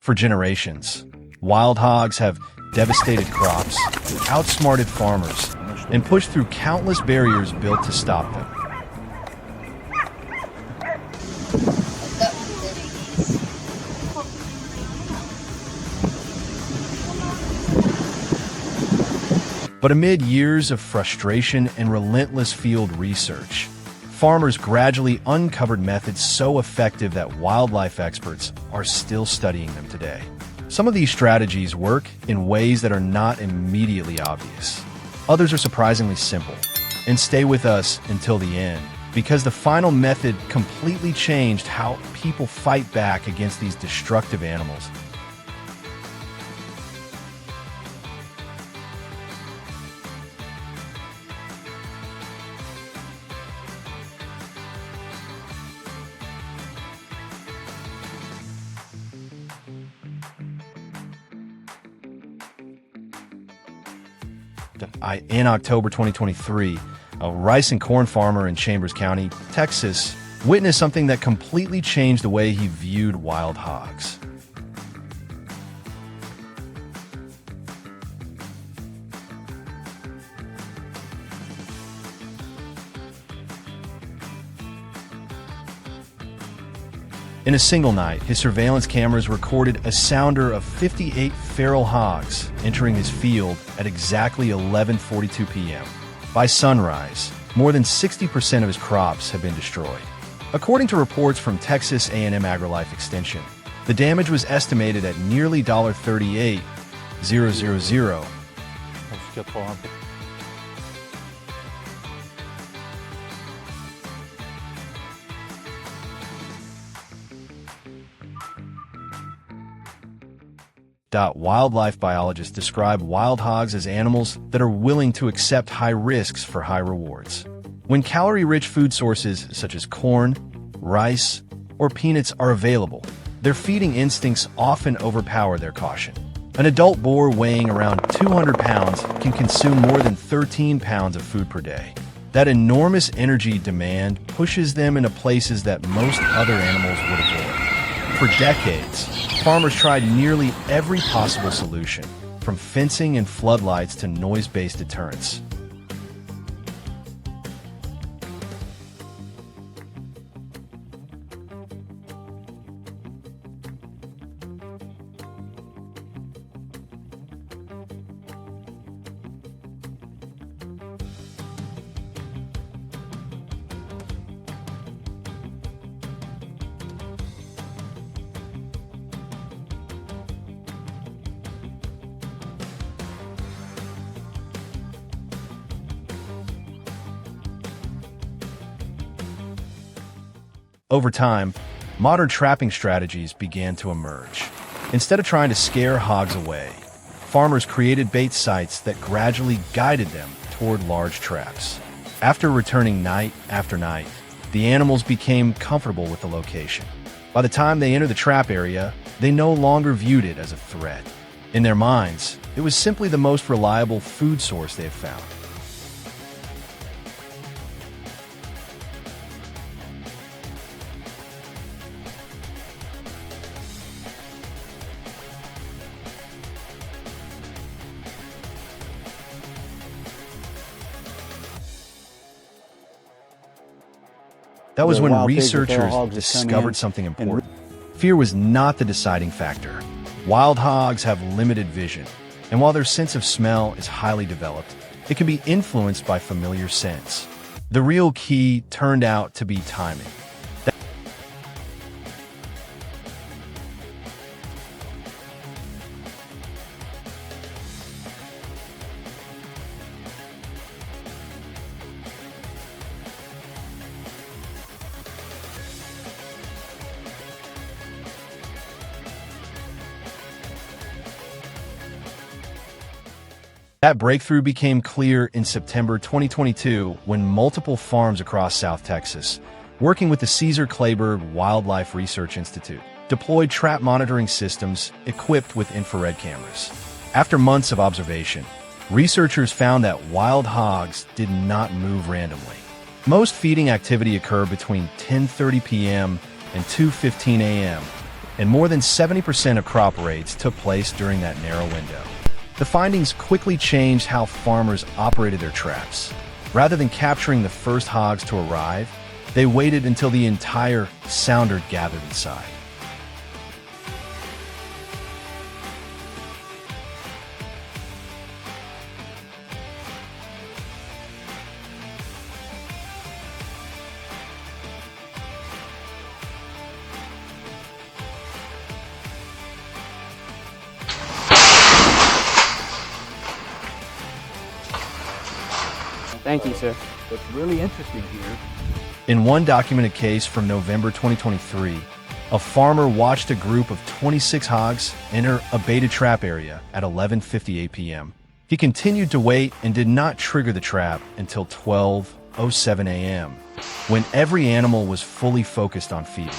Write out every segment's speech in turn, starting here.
For generations, wild hogs have devastated crops, outsmarted farmers, and pushed through countless barriers built to stop them. But amid years of frustration and relentless field research, farmers gradually uncovered methods so effective that wildlife experts are still studying them today. Some of these strategies work in ways that are not immediately obvious. Others are surprisingly simple. And stay with us until the end, because the final method completely changed how people fight back against these destructive animals. In October 2023, a rice and corn farmer in Chambers County, Texas, witnessed something that completely changed the way he viewed wild hogs. In a single night, his surveillance cameras recorded a sounder of 58 feral hogs entering his field at exactly 11:42 p.m. By sunrise, more than 60% of his crops had been destroyed. According to reports from Texas A&M AgriLife Extension, the damage was estimated at nearly $38,000. Wildlife biologists describe wild hogs as animals that are willing to accept high risks for high rewards. When calorie-rich food sources such as corn, rice, or peanuts are available, their feeding instincts often overpower their caution. An adult boar weighing around 200 pounds can consume more than 13 pounds of food per day. That enormous energy demand pushes them into places that most other animals would avoid. For decades, farmers tried nearly every possible solution, from fencing and floodlights to noise-based deterrents. Over time, modern trapping strategies began to emerge. Instead of trying to scare hogs away, farmers created bait sites that gradually guided them toward large traps. After returning night after night, the animals became comfortable with the location. By the time they entered the trap area, they no longer viewed it as a threat. In their minds, it was simply the most reliable food source they had found. That was when researchers discovered something important. Fear was not the deciding factor. Wild hogs have limited vision, and while their sense of smell is highly developed, it can be influenced by familiar scents. The real key turned out to be timing. That breakthrough became clear in September 2022 when multiple farms across South Texas, working with the Caesar Claber Wildlife Research Institute, deployed trap monitoring systems equipped with infrared cameras. After months of observation, researchers found that wild hogs did not move randomly. Most feeding activity occurred between 10:30 p.m. and 2:15 a.m., and more than 70% of crop raids took place during that narrow window. The findings quickly changed how farmers operated their traps. Rather than capturing the first hogs to arrive, they waited until the entire sounder gathered inside. Thank you, sir. What's really interesting here. In one documented case from November 2023, a farmer watched a group of 26 hogs enter a baited trap area at 11:58 p.m. He continued to wait and did not trigger the trap until 12:07 a.m., when every animal was fully focused on feeding.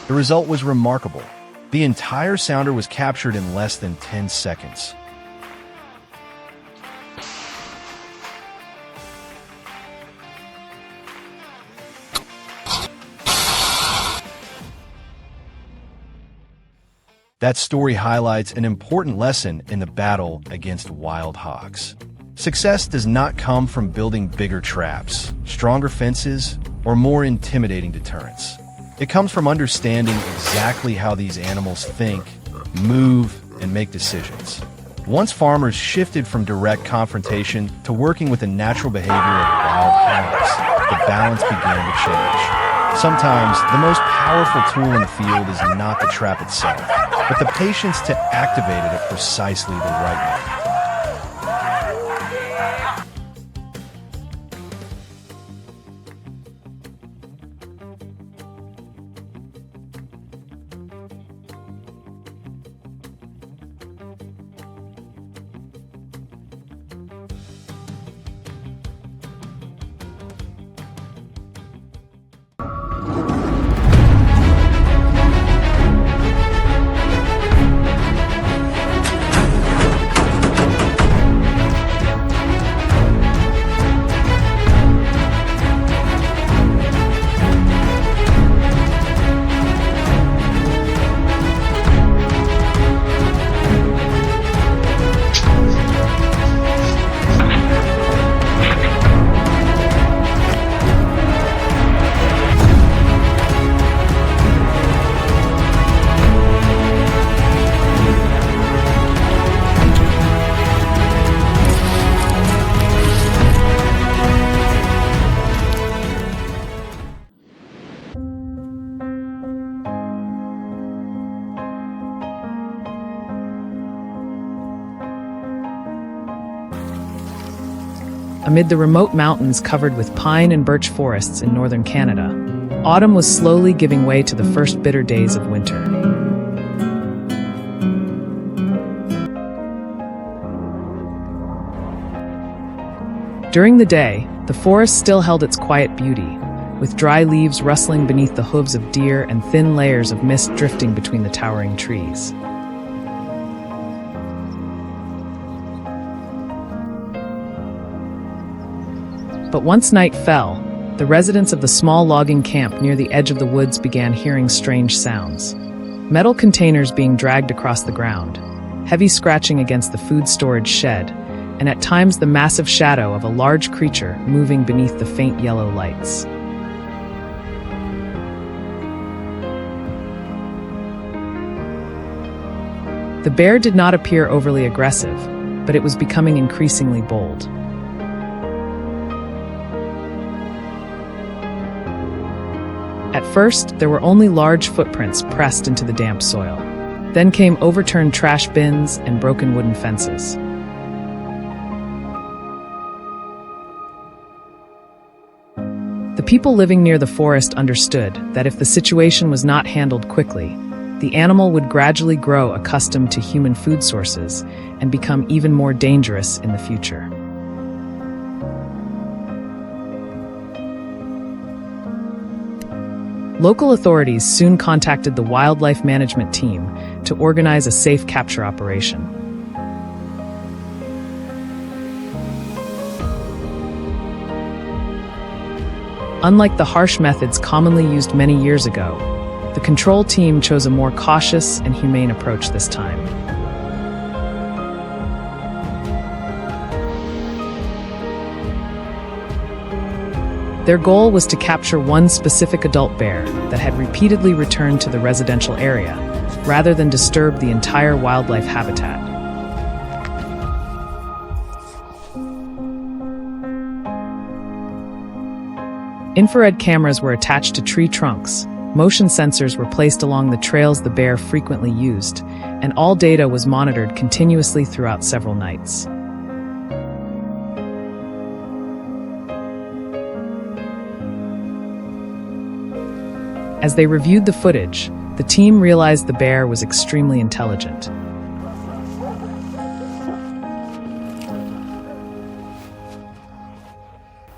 The result was remarkable. The entire sounder was captured in less than 10 seconds. That story highlights an important lesson in the battle against wild hogs. Success does not come from building bigger traps, stronger fences, or more intimidating deterrents. It comes from understanding exactly how these animals think, move, and make decisions. Once farmers shifted from direct confrontation to working with the natural behavior of wild hogs, the balance began to change. Sometimes, the most powerful tool in the field is not the trap itself, but the patience to activate it at precisely the right moment. Amid the remote mountains covered with pine and birch forests in northern Canada, autumn was slowly giving way to the first bitter days of winter. During the day, the forest still held its quiet beauty, with dry leaves rustling beneath the hooves of deer and thin layers of mist drifting between the towering trees. But once night fell, the residents of the small logging camp near the edge of the woods began hearing strange sounds. Metal containers being dragged across the ground, heavy scratching against the food storage shed, and at times the massive shadow of a large creature moving beneath the faint yellow lights. The bear did not appear overly aggressive, but it was becoming increasingly bold. At first, there were only large footprints pressed into the damp soil. Then came overturned trash bins and broken wooden fences. The people living near the forest understood that if the situation was not handled quickly, the animal would gradually grow accustomed to human food sources and become even more dangerous in the future. Local authorities soon contacted the wildlife management team to organize a safe capture operation. Unlike the harsh methods commonly used many years ago, The control team chose a more cautious and humane approach this time. Their goal was to capture one specific adult bear that had repeatedly returned to the residential area, rather than disturb the entire wildlife habitat. Infrared cameras were attached to tree trunks, motion sensors were placed along the trails the bear frequently used, and all data was monitored continuously throughout several nights. As they reviewed the footage, the team realized the bear was extremely intelligent.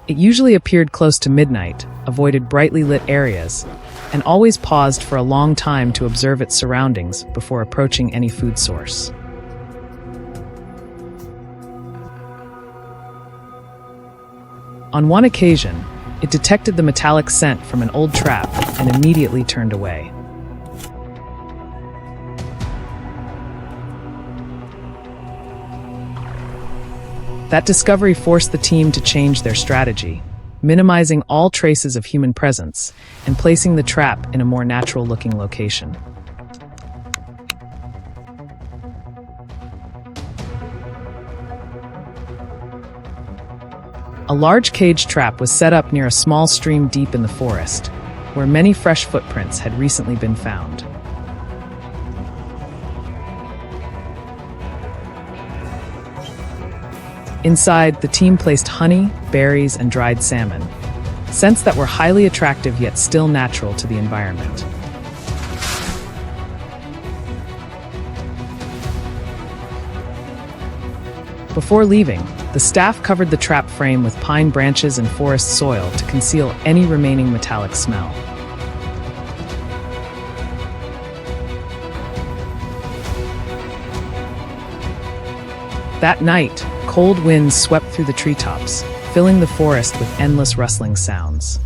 It usually appeared close to midnight, avoided brightly lit areas, and always paused for a long time to observe its surroundings before approaching any food source. On one occasion, it detected the metallic scent from an old trap and immediately turned away. That discovery forced the team to change their strategy, minimizing all traces of human presence and placing the trap in a more natural-looking location. A large cage trap was set up near a small stream deep in the forest, where many fresh footprints had recently been found. Inside, the team placed honey, berries, and dried salmon, scents that were highly attractive yet still natural to the environment. Before leaving, the staff covered the trap frame with pine branches and forest soil to conceal any remaining metallic smell. That night, cold winds swept through the treetops, filling the forest with endless rustling sounds.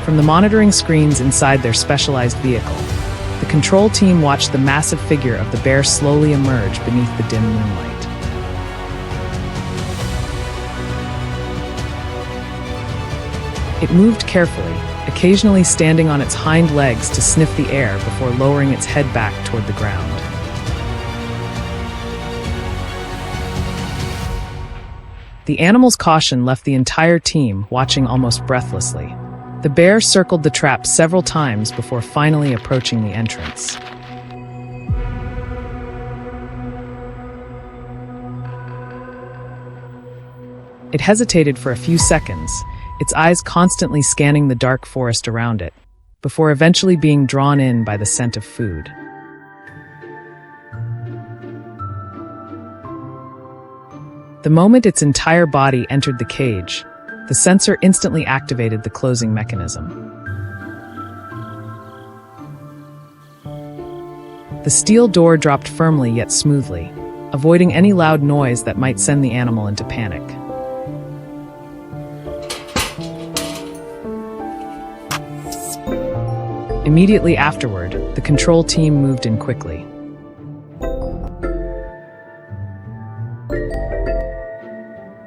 From the monitoring screens inside their specialized vehicle, the control team watched the massive figure of the bear slowly emerge beneath the dim moonlight. It moved carefully, occasionally standing on its hind legs to sniff the air before lowering its head back toward the ground. The animal's caution left the entire team watching almost breathlessly. The bear circled the trap several times before finally approaching the entrance. It hesitated for a few seconds, its eyes constantly scanning the dark forest around it, before eventually being drawn in by the scent of food. The moment its entire body entered the cage, the sensor instantly activated the closing mechanism. The steel door dropped firmly yet smoothly, avoiding any loud noise that might send the animal into panic. Immediately afterward, the control team moved in quickly.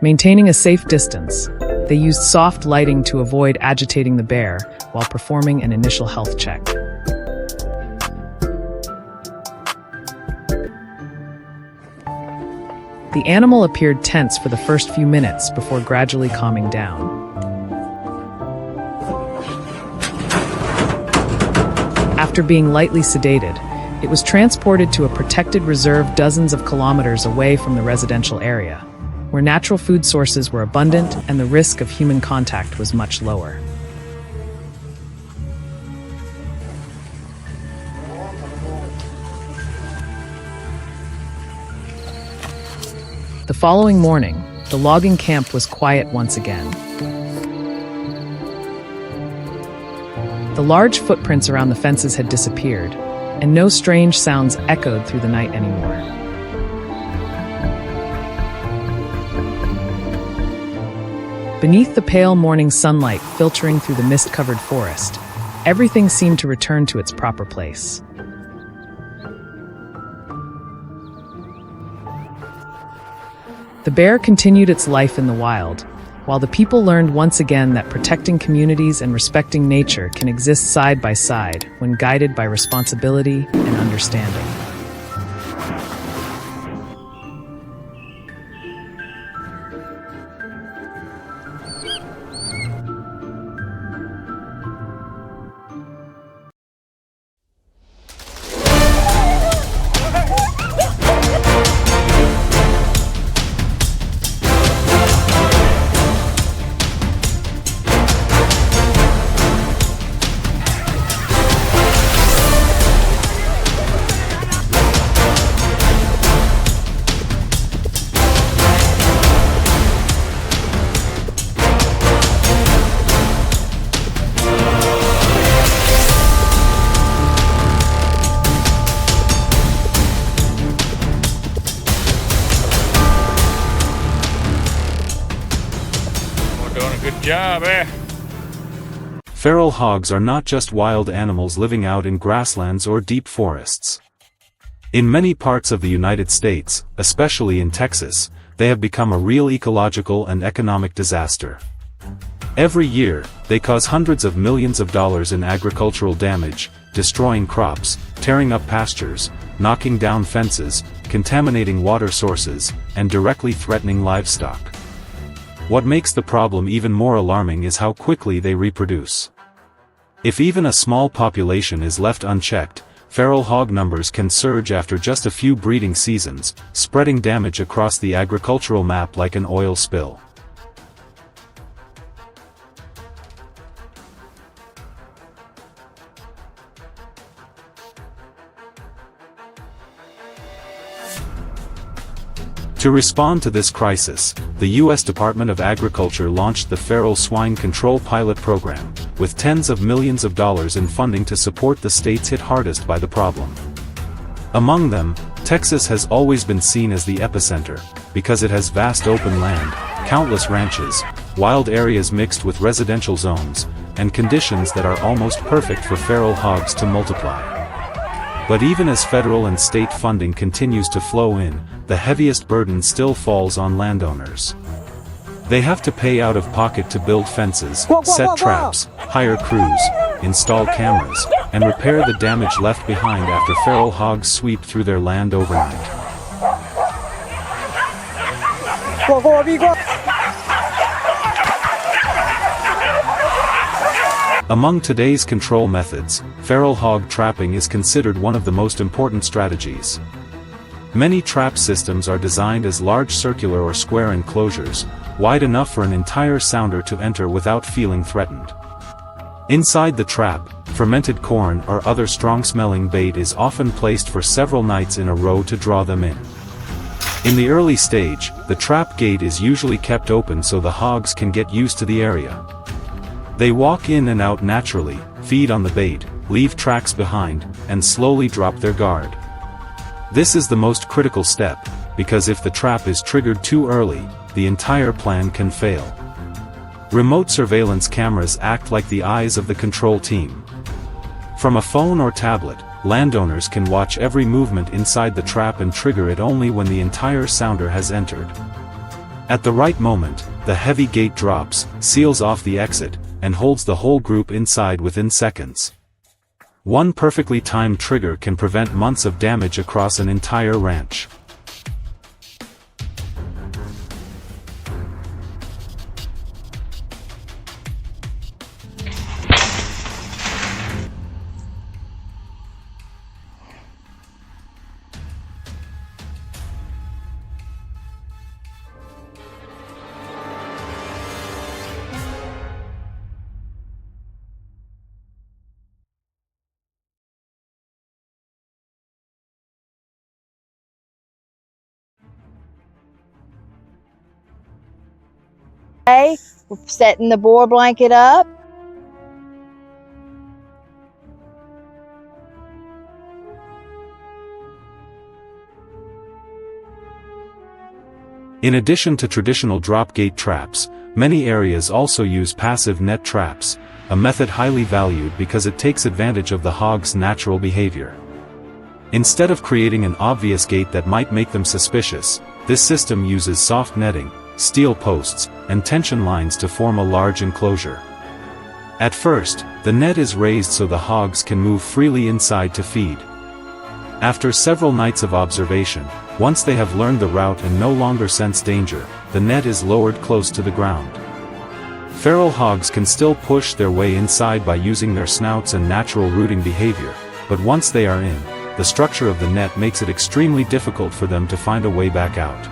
Maintaining a safe distance, they used soft lighting to avoid agitating the bear while performing an initial health check. The animal appeared tense for the first few minutes before gradually calming down. After being lightly sedated, it was transported to a protected reserve dozens of kilometers away from the residential area, where natural food sources were abundant and the risk of human contact was much lower. The following morning, the logging camp was quiet once again. The large footprints around the fences had disappeared, and no strange sounds echoed through the night anymore. Beneath the pale morning sunlight filtering through the mist-covered forest, everything seemed to return to its proper place. The bear continued its life in the wild, while the people learned once again that protecting communities and respecting nature can exist side by side when guided by responsibility and understanding. Doing a good job, eh? Feral hogs are not just wild animals living out in grasslands or deep forests. In many parts of the United States, especially in Texas, they have become a real ecological and economic disaster. Every year, they cause hundreds of millions of dollars in agricultural damage, destroying crops, tearing up pastures, knocking down fences, contaminating water sources, and directly threatening livestock. What makes the problem even more alarming is how quickly they reproduce. If even a small population is left unchecked, feral hog numbers can surge after just a few breeding seasons, spreading damage across the agricultural map like an oil spill. To respond to this crisis, the U.S. Department of Agriculture launched the Feral Swine Control Pilot Program, with tens of millions of dollars in funding to support the states hit hardest by the problem. Among them, Texas has always been seen as the epicenter, because it has vast open land, countless ranches, wild areas mixed with residential zones, and conditions that are almost perfect for feral hogs to multiply. But even as federal and state funding continues to flow in, the heaviest burden still falls on landowners. They have to pay out of pocket to build fences, set traps, hire crews, install cameras, and repair the damage left behind after feral hogs sweep through their land overnight. Among today's control methods, feral hog trapping is considered one of the most important strategies. Many trap systems are designed as large circular or square enclosures, wide enough for an entire sounder to enter without feeling threatened. Inside the trap, fermented corn or other strong-smelling bait is often placed for several nights in a row to draw them in. In the early stage, the trap gate is usually kept open so the hogs can get used to the area. They walk in and out naturally, feed on the bait, leave tracks behind, and slowly drop their guard. This is the most critical step, because if the trap is triggered too early, the entire plan can fail. Remote surveillance cameras act like the eyes of the control team. From a phone or tablet, landowners can watch every movement inside the trap and trigger it only when the entire sounder has entered. At the right moment, the heavy gate drops, seals off the exit, and holds the whole group inside within seconds. One perfectly timed trigger can prevent months of damage across an entire ranch. Okay, we're setting the boar blanket up. In addition to traditional drop gate traps, many areas also use passive net traps, a method highly valued because it takes advantage of the hog's natural behavior. Instead of creating an obvious gate that might make them suspicious, this system uses soft netting, steel posts, and tension lines to form a large enclosure. At first, the net is raised so the hogs can move freely inside to feed. After several nights of observation, once they have learned the route and no longer sense danger, the net is lowered close to the ground. Feral hogs can still push their way inside by using their snouts and natural rooting behavior, but once they are in, the structure of the net makes it extremely difficult for them to find a way back out.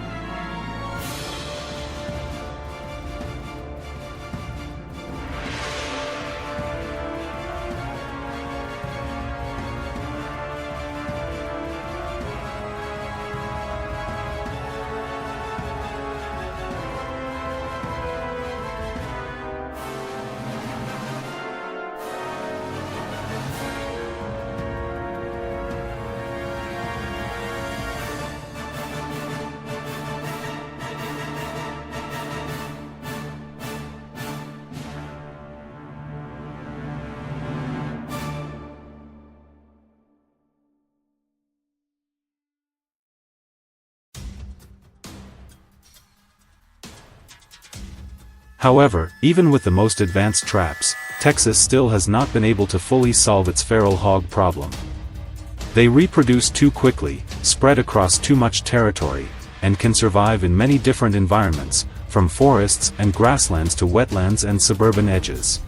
However, even with the most advanced traps, Texas still has not been able to fully solve its feral hog problem. They reproduce too quickly, spread across too much territory, and can survive in many different environments, from forests and grasslands to wetlands and suburban edges.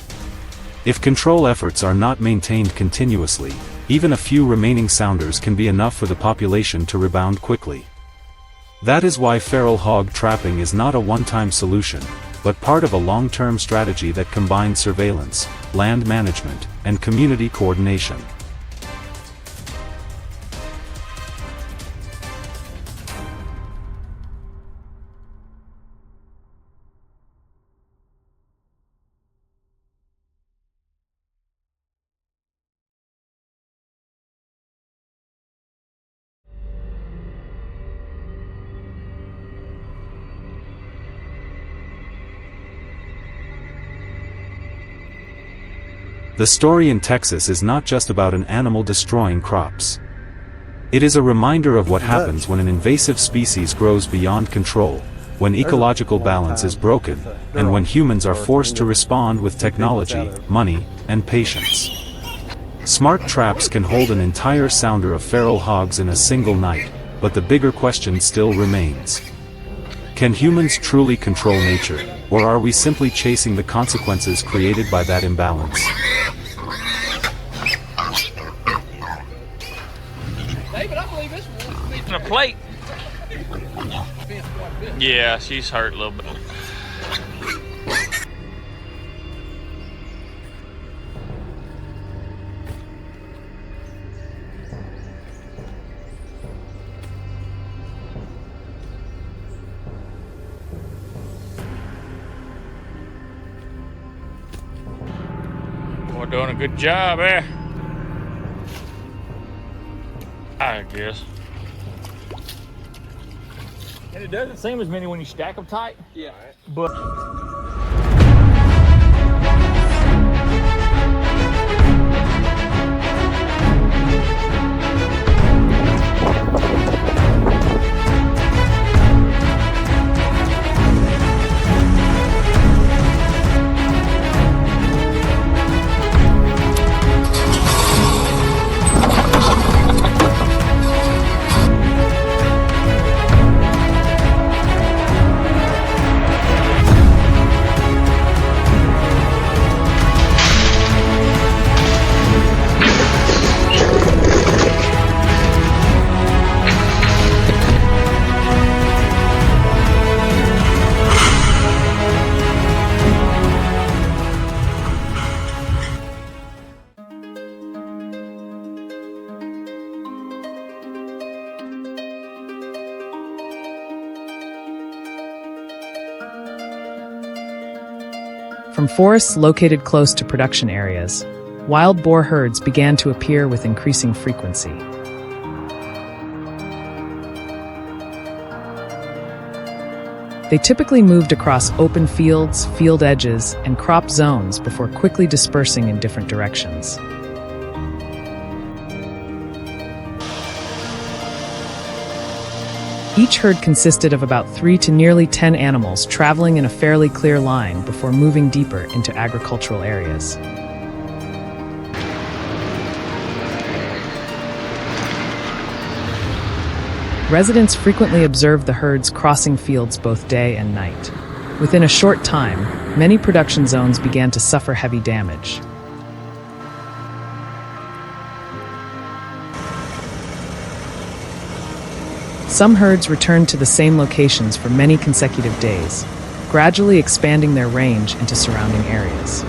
If control efforts are not maintained continuously, even a few remaining sounders can be enough for the population to rebound quickly. That is why feral hog trapping is not a one-time solution, but part of a long-term strategy that combines surveillance, land management, and community coordination. The story in Texas is not just about an animal destroying crops. It is a reminder of what happens when an invasive species grows beyond control, when ecological balance is broken, and when humans are forced to respond with technology, money, and patience. Smart traps can hold an entire sounder of feral hogs in a single night, but the bigger question still remains. Can humans truly control nature, or are we simply chasing the consequences created by that imbalance? David, I believe this one. A plate. Yeah, she's hurt a little bit. We're doing a good job, eh? I guess. And it doesn't seem as many when you stack them tight. Yeah. But From forests located close to production areas, wild boar herds began to appear with increasing frequency. They typically moved across open fields, field edges, and crop zones before quickly dispersing in different directions. Each herd consisted of about 3 to nearly 10 animals traveling in a fairly clear line before moving deeper into agricultural areas. Residents frequently observed the herds crossing fields both day and night. Within a short time, many production zones began to suffer heavy damage. Some herds returned to the same locations for many consecutive days, gradually expanding their range into surrounding areas.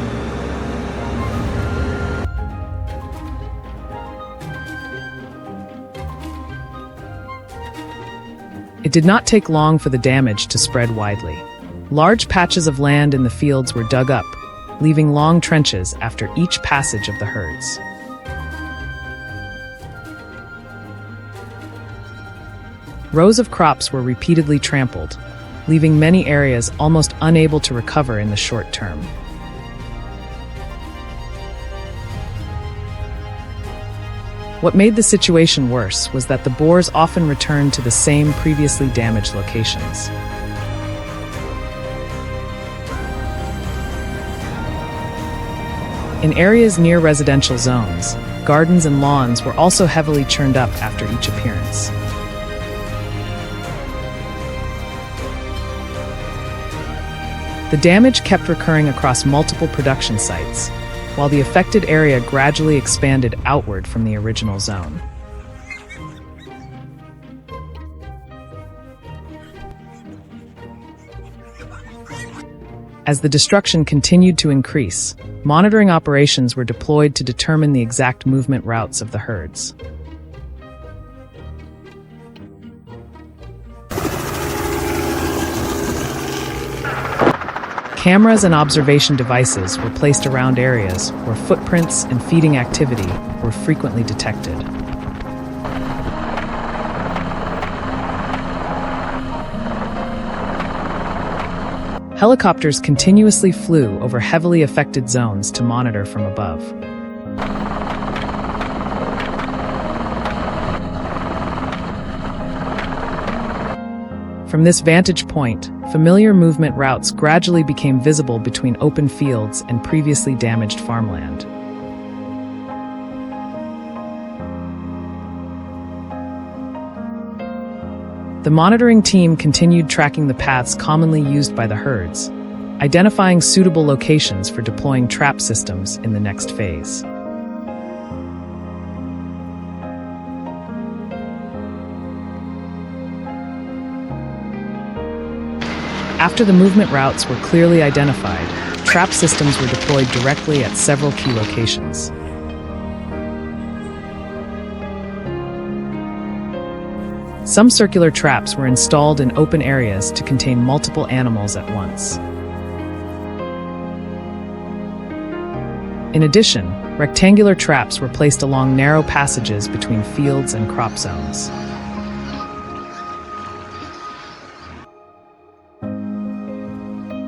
It did not take long for the damage to spread widely. Large patches of land in the fields were dug up, leaving long trenches after each passage of the herds. Rows of crops were repeatedly trampled, leaving many areas almost unable to recover in the short term. What made the situation worse was that the boars often returned to the same previously damaged locations. In areas near residential zones, gardens and lawns were also heavily churned up after each appearance. The damage kept recurring across multiple production sites, while the affected area gradually expanded outward from the original zone. As the destruction continued to increase, monitoring operations were deployed to determine the exact movement routes of the herds. Cameras and observation devices were placed around areas where footprints and feeding activity were frequently detected. Helicopters continuously flew over heavily affected zones to monitor from above. From this vantage point, familiar movement routes gradually became visible between open fields and previously damaged farmland. The monitoring team continued tracking the paths commonly used by the herds, identifying suitable locations for deploying trap systems in the next phase. After the movement routes were clearly identified, trap systems were deployed directly at several key locations. Some circular traps were installed in open areas to contain multiple animals at once. In addition, rectangular traps were placed along narrow passages between fields and crop zones.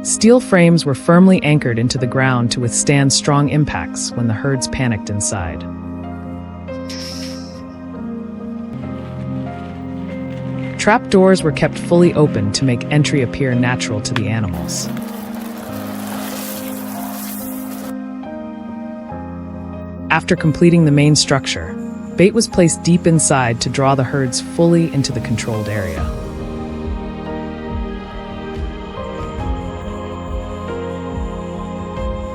Steel frames were firmly anchored into the ground to withstand strong impacts when the herds panicked inside. Trap doors were kept fully open to make entry appear natural to the animals. After completing the main structure, bait was placed deep inside to draw the herds fully into the controlled area.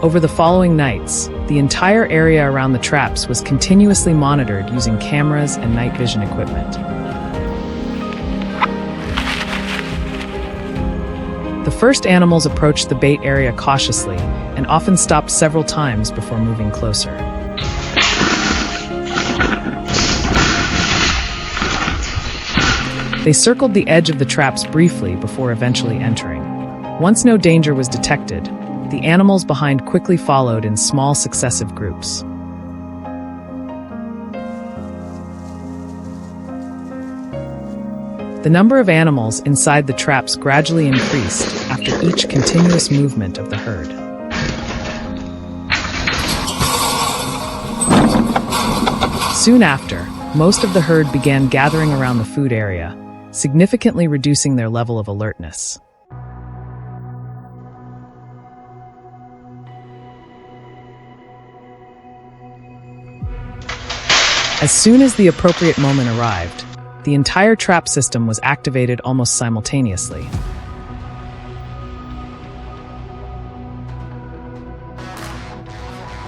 Over the following nights, the entire area around the traps was continuously monitored using cameras and night vision equipment. The first animals approached the bait area cautiously and often stopped several times before moving closer. They circled the edge of the traps briefly before eventually entering. Once no danger was detected, the animals behind quickly followed in small successive groups. The number of animals inside the traps gradually increased after each continuous movement of the herd. Soon after, most of the herd began gathering around the food area, significantly reducing their level of alertness. As soon as the appropriate moment arrived, the entire trap system was activated almost simultaneously.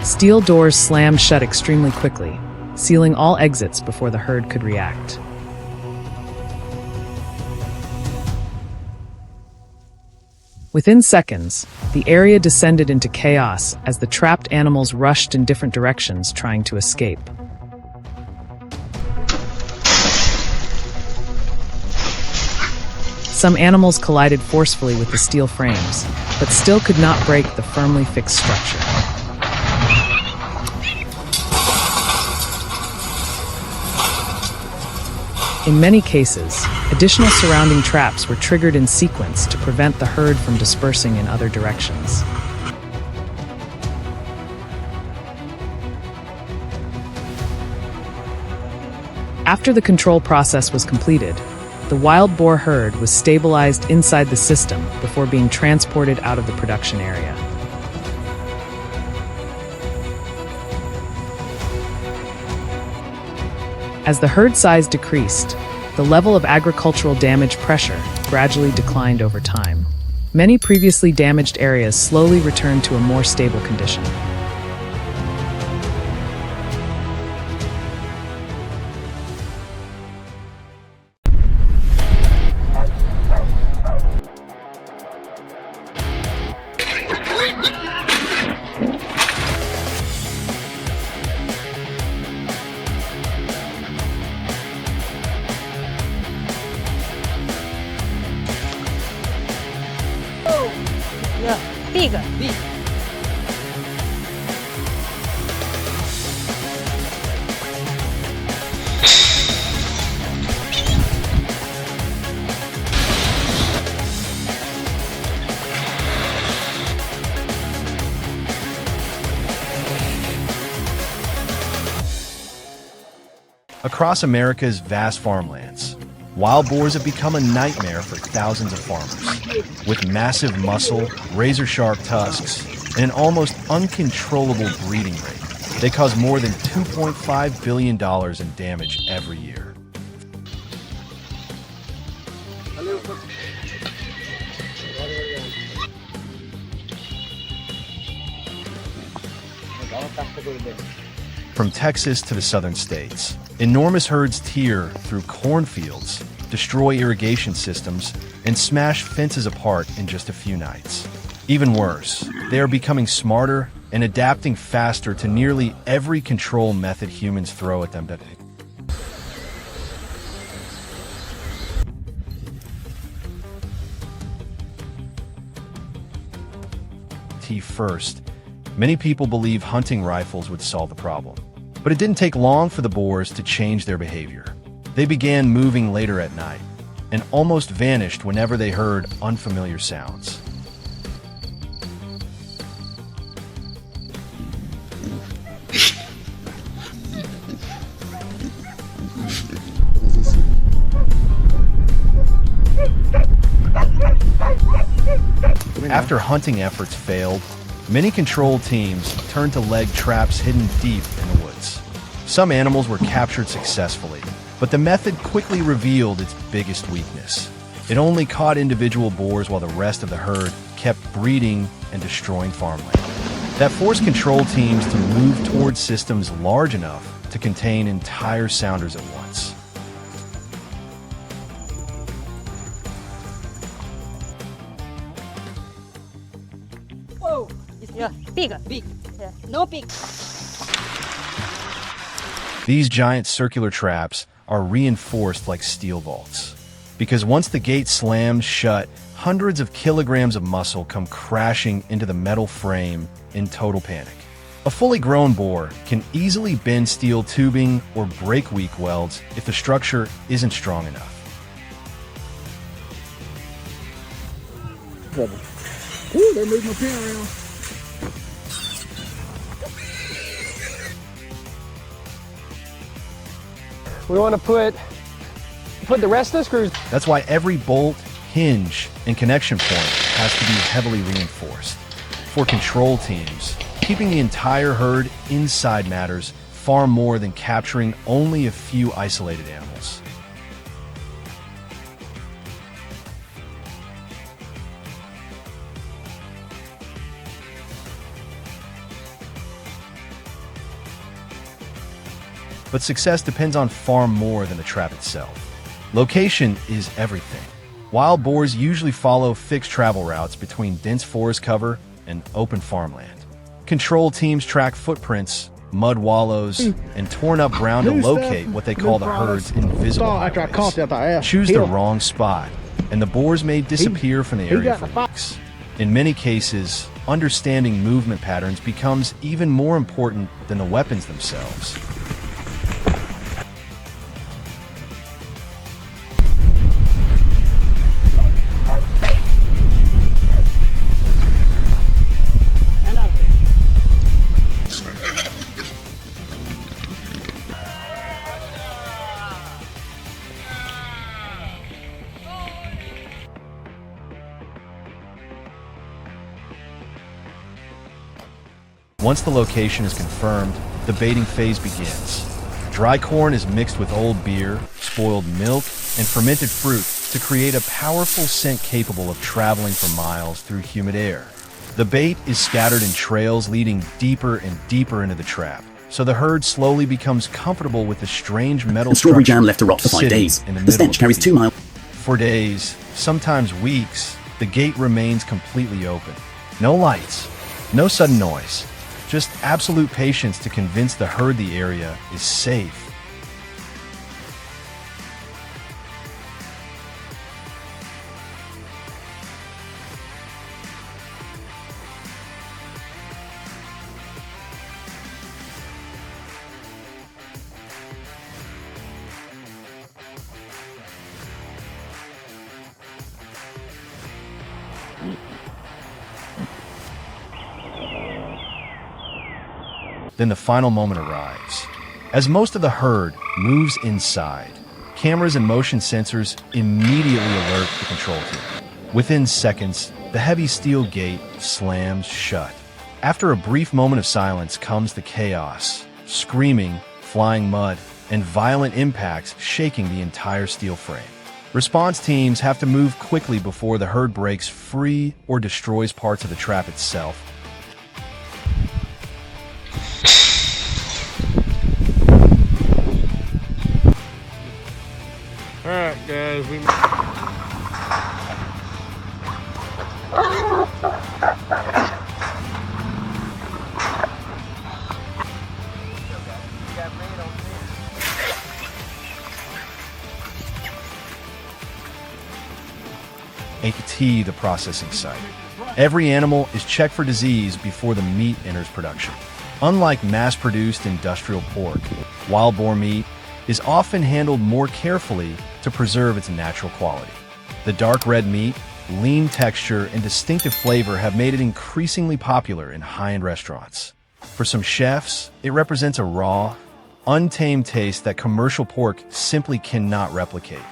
Steel doors slammed shut extremely quickly, sealing all exits before the herd could react. Within seconds, the area descended into chaos as the trapped animals rushed in different directions trying to escape. Some animals collided forcefully with the steel frames, but still could not break the firmly fixed structure. In many cases, additional surrounding traps were triggered in sequence to prevent the herd from dispersing in other directions. After the control process was completed, the wild boar herd was stabilized inside the system before being transported out of the production area. As the herd size decreased, the level of agricultural damage pressure gradually declined over time. Many previously damaged areas slowly returned to a more stable condition. Big. Across America's vast farmlands, wild boars have become a nightmare for thousands of farmers. With massive muscle, razor-sharp tusks, and an almost uncontrollable breeding rate, they cause more than $2.5 billion in damage every year. From Texas to the southern states, enormous herds tear through cornfields, destroy irrigation systems, and smash fences apart in just a few nights. Even worse, they are becoming smarter and adapting faster to nearly every control method humans throw at them today. First, many people believe hunting rifles would solve the problem. But it didn't take long for the boars to change their behavior. They began moving later at night and almost vanished whenever they heard unfamiliar sounds. After hunting efforts failed, many control teams turned to leg traps hidden deep in the woods. Some animals were captured successfully, but the method quickly revealed its biggest weakness. It only caught individual boars while the rest of the herd kept breeding and destroying farmland. That forced control teams to move towards systems large enough to contain entire sounders at once. Whoa! Yeah, big. Big. Yeah. No big. These giant circular traps are reinforced like steel vaults, because once the gate slams shut, hundreds of kilograms of muscle come crashing into the metal frame in total panic. A fully grown boar can easily bend steel tubing or break weak welds if the structure isn't strong enough. Ooh, they're moving my pin around. We want to put the rest of the screws. That's why every bolt, hinge, and connection point has to be heavily reinforced. For control teams, keeping the entire herd inside matters far more than capturing only a few isolated animals. But success depends on far more than the trap itself. Location is everything. Wild boars usually follow fixed travel routes between dense forest cover and open farmland. Control teams track footprints, mud wallows, and torn up ground to locate what they call the herd's invisible highways. Choose the wrong spot, and the boars may disappear from the area for weeks. In many cases, understanding movement patterns becomes even more important than the weapons themselves. Once the location is confirmed, the baiting phase begins. Dry corn is mixed with old beer, spoiled milk, and fermented fruit to create a powerful scent capable of traveling for miles through humid air. The bait is scattered in trails leading deeper and deeper into the trap, so the herd slowly becomes comfortable with the strange metal The strawberry jam left to rot for 5 days. The stench carries 2 miles. For days, sometimes weeks, the gate remains completely open. No lights, no sudden noise. Just absolute patience to convince the herd the area is safe. Then the final moment arrives. As most of the herd moves inside, cameras and motion sensors immediately alert the control team. Within seconds, the heavy steel gate slams shut. After a brief moment of silence comes the chaos, screaming, flying mud, and violent impacts shaking the entire steel frame. Response teams have to move quickly before the herd breaks free or destroys parts of the trap itself. All right, guys, we. AT, the processing site. Every animal is checked for disease before the meat enters production. Unlike mass-produced industrial pork, wild boar meat is often handled more carefully to preserve its natural quality. The dark red meat, lean texture, and distinctive flavor have made it increasingly popular in high-end restaurants. For some chefs, it represents a raw, untamed taste that commercial pork simply cannot replicate.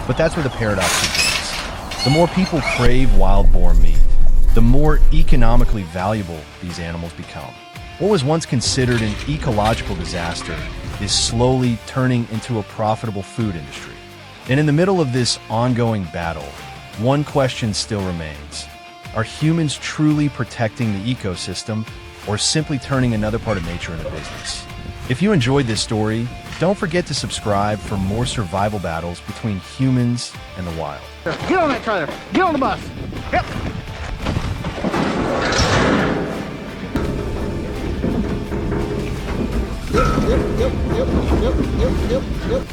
But that's where the paradox begins. The more people crave wild boar meat, the more economically valuable these animals become. What was once considered an ecological disaster is slowly turning into a profitable food industry. And in the middle of this ongoing battle, one question still remains. Are humans truly protecting the ecosystem or simply turning another part of nature into business? If you enjoyed this story, don't forget to subscribe for more survival battles between humans and the wild. Get on that trailer. Get on the bus. Yep. Yep.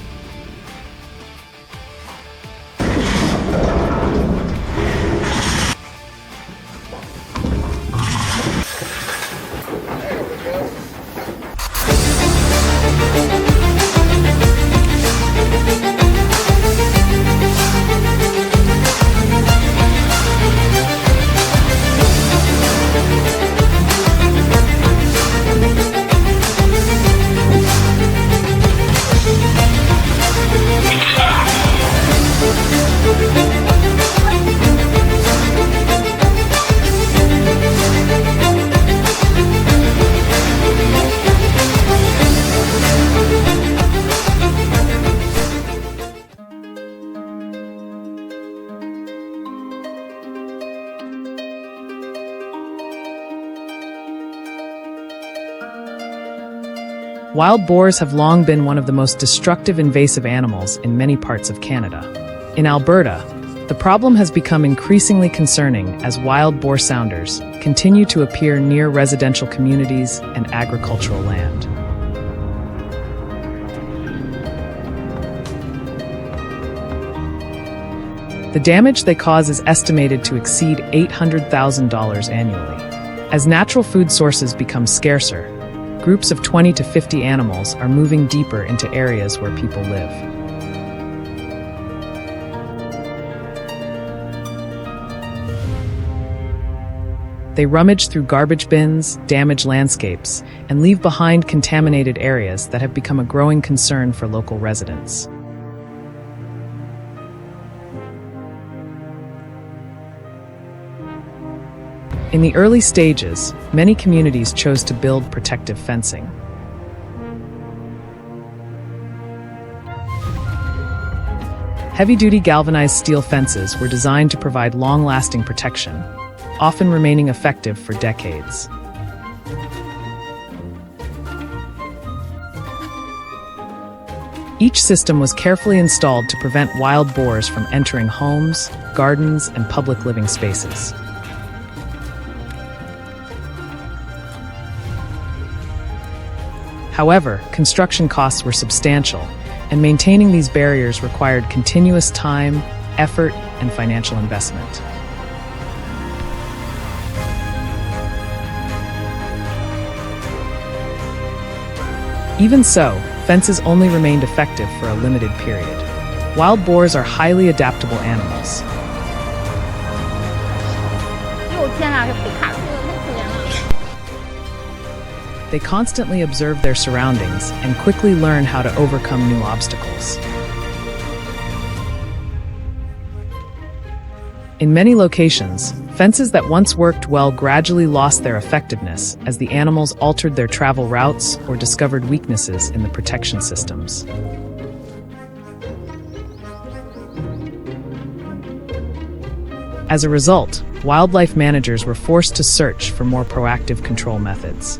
Wild boars have long been one of the most destructive invasive animals in many parts of Canada. In Alberta, the problem has become increasingly concerning as wild boar sounders continue to appear near residential communities and agricultural land. The damage they cause is estimated to exceed $800,000 annually. As natural food sources become scarcer, groups of 20 to 50 animals are moving deeper into areas where people live. They rummage through garbage bins, damage landscapes, and leave behind contaminated areas that have become a growing concern for local residents. In the early stages, many communities chose to build protective fencing. Heavy-duty galvanized steel fences were designed to provide long-lasting protection, often remaining effective for decades. Each system was carefully installed to prevent wild boars from entering homes, gardens, and public living spaces. However, construction costs were substantial, and maintaining these barriers required continuous time, effort, and financial investment. Even so, fences only remained effective for a limited period. Wild boars are highly adaptable animals. They constantly observe their surroundings and quickly learn how to overcome new obstacles. In many locations, fences that once worked well gradually lost their effectiveness as the animals altered their travel routes or discovered weaknesses in the protection systems. As a result, wildlife managers were forced to search for more proactive control methods.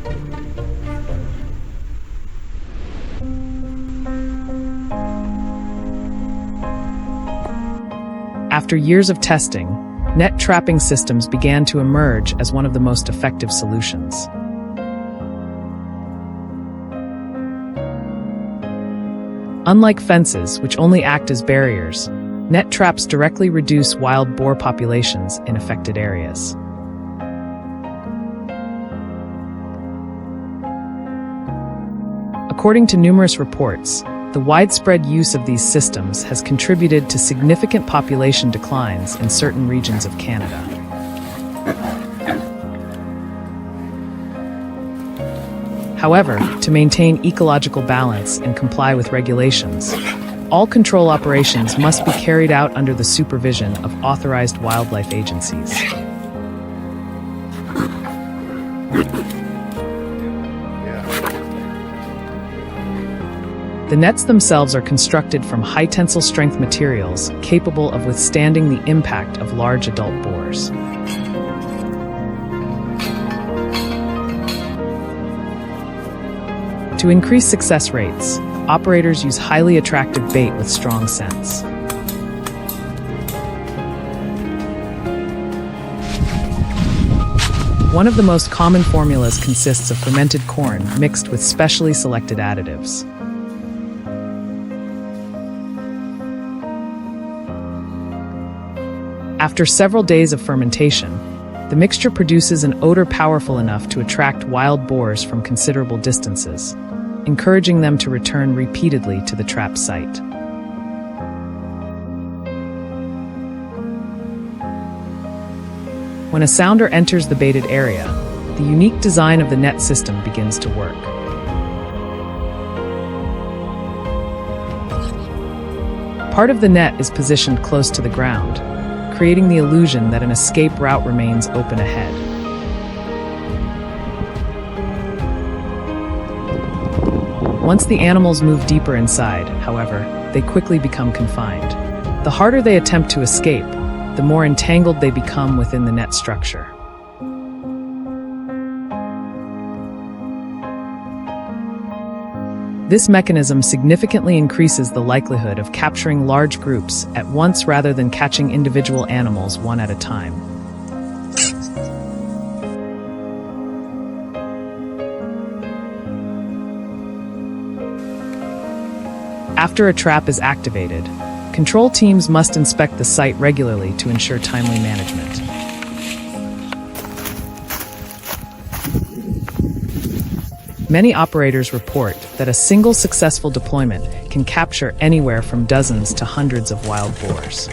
After years of testing, net trapping systems began to emerge as one of the most effective solutions. Unlike fences, which only act as barriers, net traps directly reduce wild boar populations in affected areas. According to numerous reports, the widespread use of these systems has contributed to significant population declines in certain regions of Canada. However, to maintain ecological balance and comply with regulations, all control operations must be carried out under the supervision of authorized wildlife agencies. The nets themselves are constructed from high tensile strength materials capable of withstanding the impact of large adult boars. To increase success rates, operators use highly attractive bait with strong scents. One of the most common formulas consists of fermented corn mixed with specially selected additives. After several days of fermentation, the mixture produces an odor powerful enough to attract wild boars from considerable distances, encouraging them to return repeatedly to the trap site. When a sounder enters the baited area, the unique design of the net system begins to work. Part of the net is positioned close to the ground, creating the illusion that an escape route remains open ahead. Once the animals move deeper inside, however, they quickly become confined. The harder they attempt to escape, the more entangled they become within the net structure. This mechanism significantly increases the likelihood of capturing large groups at once rather than catching individual animals one at a time. After a trap is activated, control teams must inspect the site regularly to ensure timely management. Many operators report that a single successful deployment can capture anywhere from dozens to hundreds of wild boars.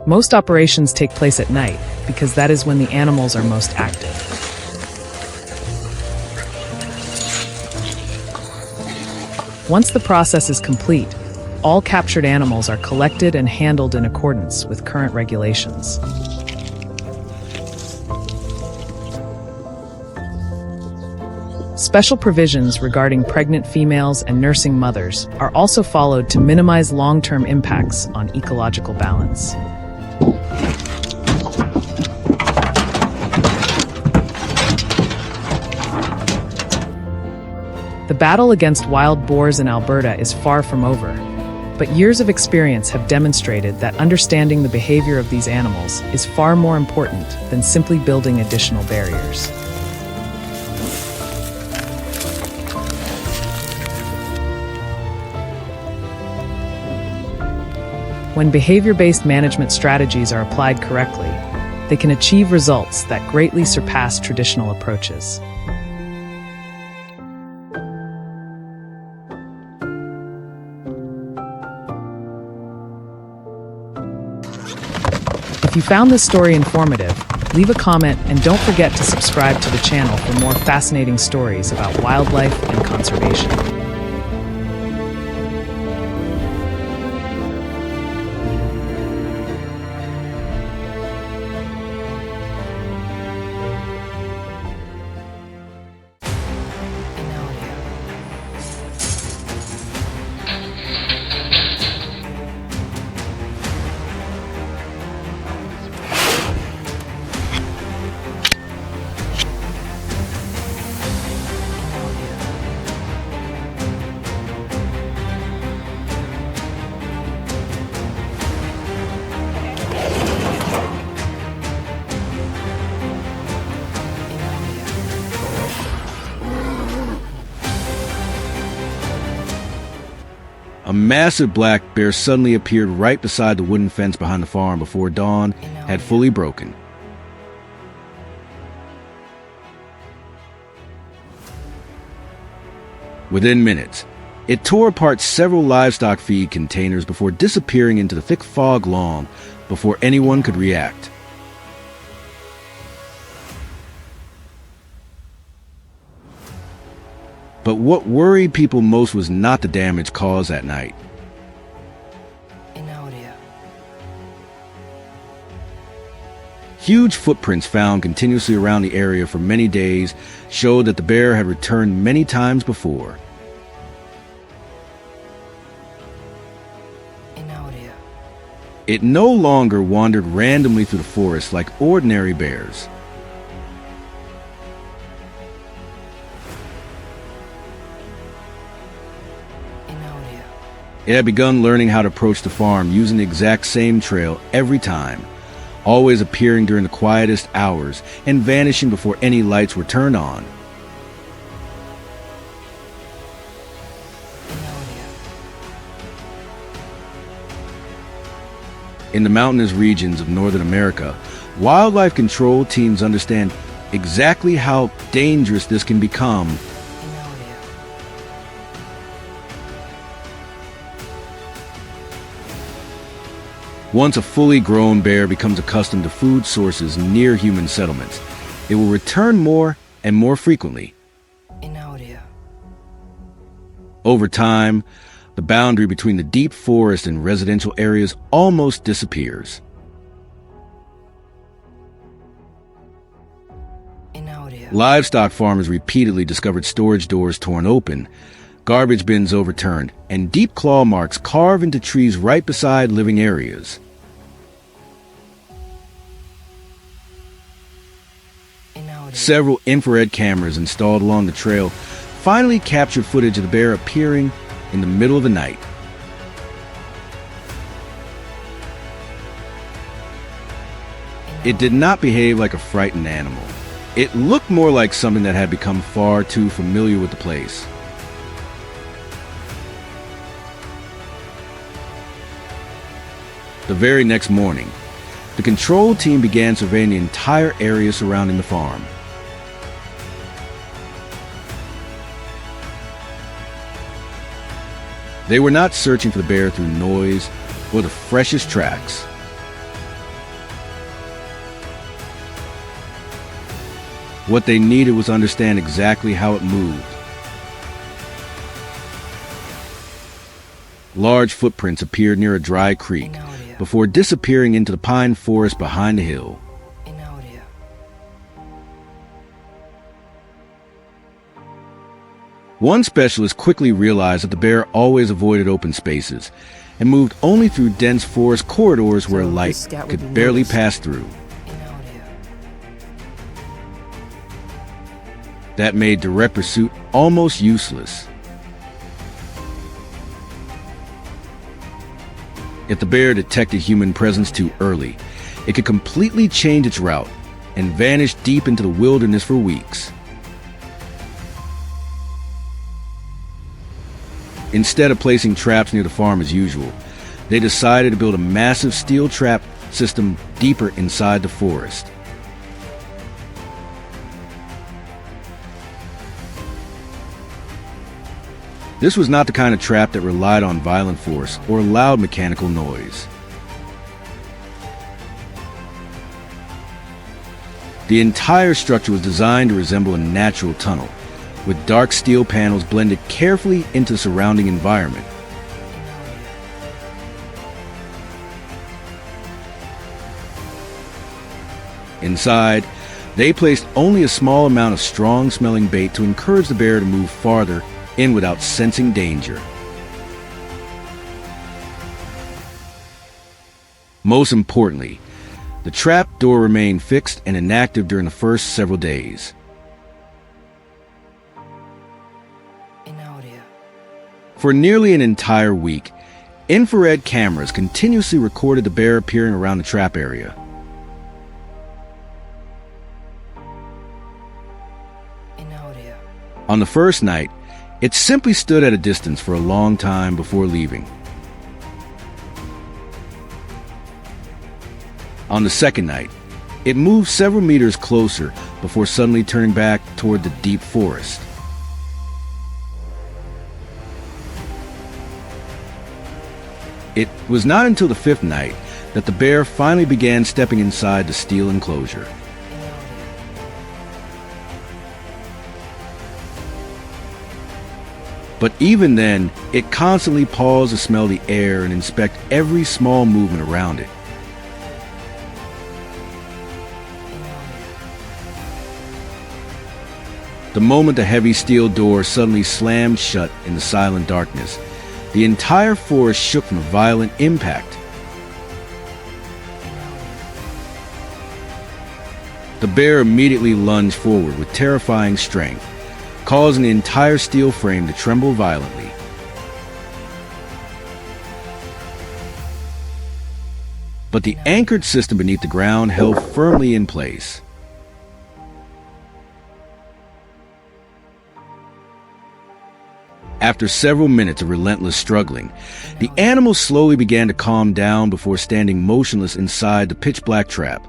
Most operations take place at night because that is when the animals are most active. Once the process is complete, all captured animals are collected and handled in accordance with current regulations. Special provisions regarding pregnant females and nursing mothers are also followed to minimize long-term impacts on ecological balance. The battle against wild boars in Alberta is far from over, but years of experience have demonstrated that understanding the behavior of these animals is far more important than simply building additional barriers. When behavior-based management strategies are applied correctly, they can achieve results that greatly surpass traditional approaches. If you found this story informative, leave a comment and don't forget to subscribe to the channel for more fascinating stories about wildlife and conservation. A massive black bear suddenly appeared right beside the wooden fence behind the farm before dawn had fully broken. Within minutes, it tore apart several livestock feed containers before disappearing into the thick fog long before anyone could react. But what worried people most was not the damage caused that night. Huge footprints found continuously around the area for many days showed that the bear had returned many times before. It no longer wandered randomly through the forest like ordinary bears. It had begun learning how to approach the farm using the exact same trail every time, always appearing during the quietest hours and vanishing before any lights were turned on. In the mountainous regions of Northern America, wildlife control teams understand exactly how dangerous this can become. Once a fully grown bear becomes accustomed to food sources near human settlements, it will return more and more frequently. Over time, the boundary between the deep forest and residential areas almost disappears. Livestock farmers repeatedly discovered storage doors torn open, garbage bins overturned, and deep claw marks carved into trees right beside living areas. Several infrared cameras installed along the trail finally captured footage of the bear appearing in the middle of the night. It did not behave like a frightened animal. It looked more like something that had become far too familiar with the place. The very next morning, the control team began surveying the entire area surrounding the farm. They were not searching for the bear through noise or the freshest tracks. What they needed was to understand exactly how it moved. Large footprints appeared near a dry creek before disappearing into the pine forest behind the hill. One specialist quickly realized that the bear always avoided open spaces and moved only through dense forest corridors where light could barely pass through. That made direct pursuit almost useless. If the bear detected human presence too early, it could completely change its route and vanish deep into the wilderness for weeks. Instead of placing traps near the farm as usual, they decided to build a massive steel trap system deeper inside the forest. This was not the kind of trap that relied on violent force or loud mechanical noise. The entire structure was designed to resemble a natural tunnel, with dark steel panels blended carefully into the surrounding environment. Inside, they placed only a small amount of strong-smelling bait to encourage the bear to move farther in without sensing danger. Most importantly, the trap door remained fixed and inactive during the first several days. For nearly an entire week, infrared cameras continuously recorded the bear appearing around the trap area. On the first night, it simply stood at a distance for a long time before leaving. On the second night, it moved several meters closer before suddenly turning back toward the deep forest. It was not until the fifth night that the bear finally began stepping inside the steel enclosure. But even then, it constantly paused to smell the air and inspect every small movement around it. The moment the heavy steel door suddenly slammed shut in the silent darkness, the entire forest shook from a violent impact. The bear immediately lunged forward with terrifying strength, causing the entire steel frame to tremble violently. But the anchored system beneath the ground held firmly in place. After several minutes of relentless struggling, the animal slowly began to calm down before standing motionless inside the pitch-black trap,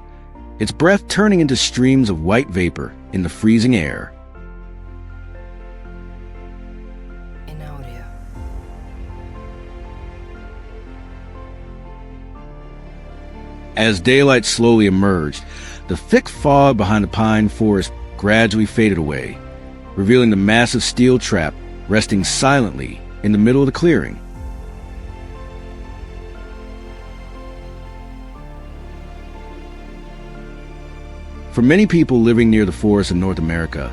its breath turning into streams of white vapor in the freezing air. As daylight slowly emerged, the thick fog behind the pine forest gradually faded away, revealing the massive steel trap resting silently in the middle of the clearing. For many people living near the forests of North America,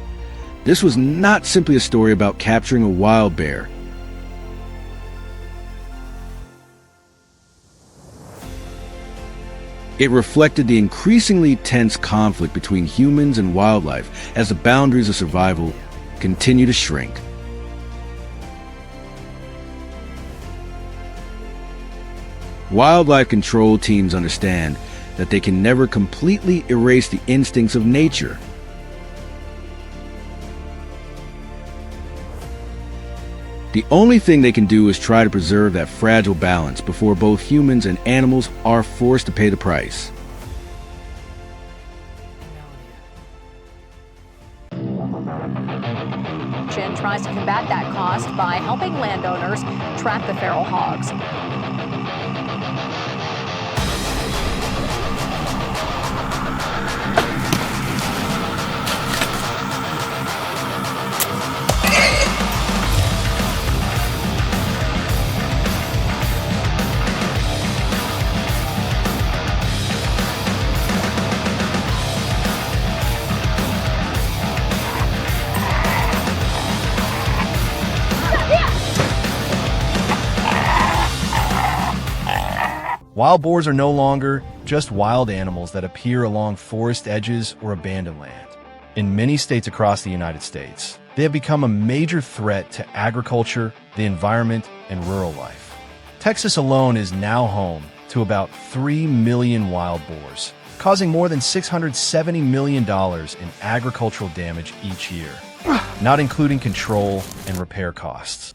this was not simply a story about capturing a wild bear. It reflected the increasingly tense conflict between humans and wildlife as the boundaries of survival continue to shrink. Wildlife control teams understand that they can never completely erase the instincts of nature. The only thing they can do is try to preserve that fragile balance before both humans and animals are forced to pay the price. Chin tries to combat that cost by helping landowners trap the feral hogs. Wild boars are no longer just wild animals that appear along forest edges or abandoned land. In many states across the United States, they have become a major threat to agriculture, the environment, and rural life. Texas alone is now home to about 3 million wild boars, causing more than $670 million in agricultural damage each year, not including control and repair costs.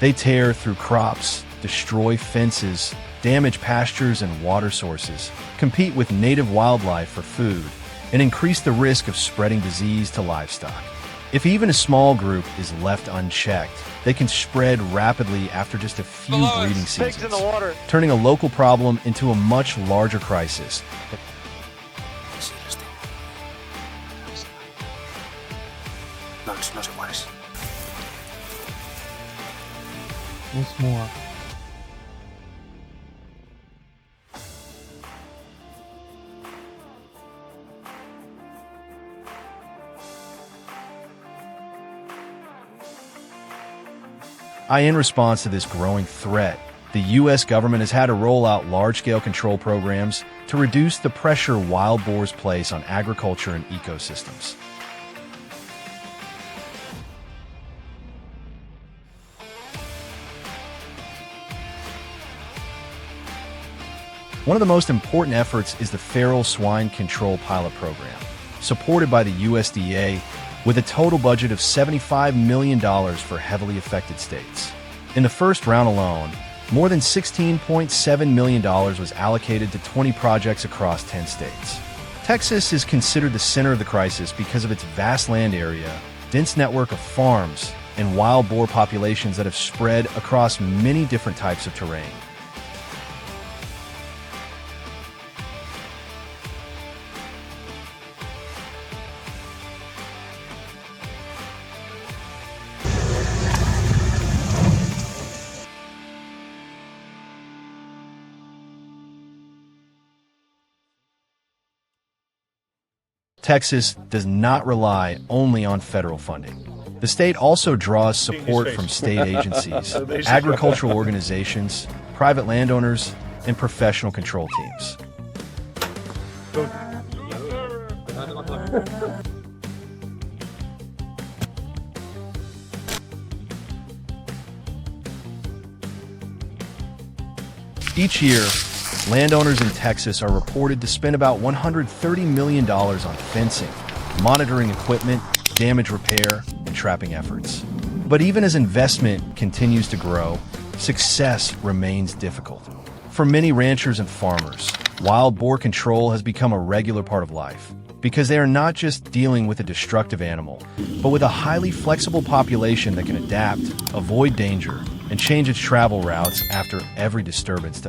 They tear through crops, destroy fences, damage pastures and water sources, compete with native wildlife for food, and increase the risk of spreading disease to livestock. If even a small group is left unchecked, they can spread rapidly after just a few breeding seasons, turning a local problem into a much larger crisis. Once more. In response to this growing threat, the U.S. government has had to roll out large-scale control programs to reduce the pressure wild boars place on agriculture and ecosystems. One of the most important efforts is the Feral Swine Control Pilot Program, supported by the USDA with a total budget of $75 million for heavily affected states. In the first round alone, more than $16.7 million was allocated to 20 projects across 10 states. Texas is considered the center of the crisis because of its vast land area, dense network of farms, and wild boar populations that have spread across many different types of terrain. Texas does not rely only on federal funding. The state also draws support from state agencies, agricultural organizations, private landowners, and professional control teams. Each year, landowners in Texas are reported to spend about $130 million on fencing, monitoring equipment, damage repair, and trapping efforts. But even as investment continues to grow, success remains difficult. For many ranchers and farmers, wild boar control has become a regular part of life because they are not just dealing with a destructive animal, but with a highly flexible population that can adapt, avoid danger, and change its travel routes after every disturbance.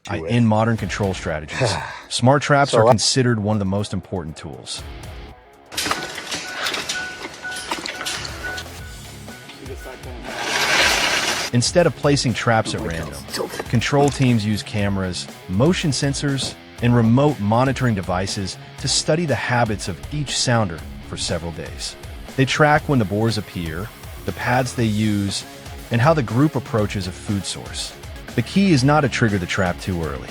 in modern control strategies. Smart traps are considered one of the most important tools. Instead of placing traps at random, control teams use cameras, motion sensors, and remote monitoring devices to study the habits of each sounder for several days. They track when the boars appear, the paths they use, and how the group approaches a food source. The key is not to trigger the trap too early.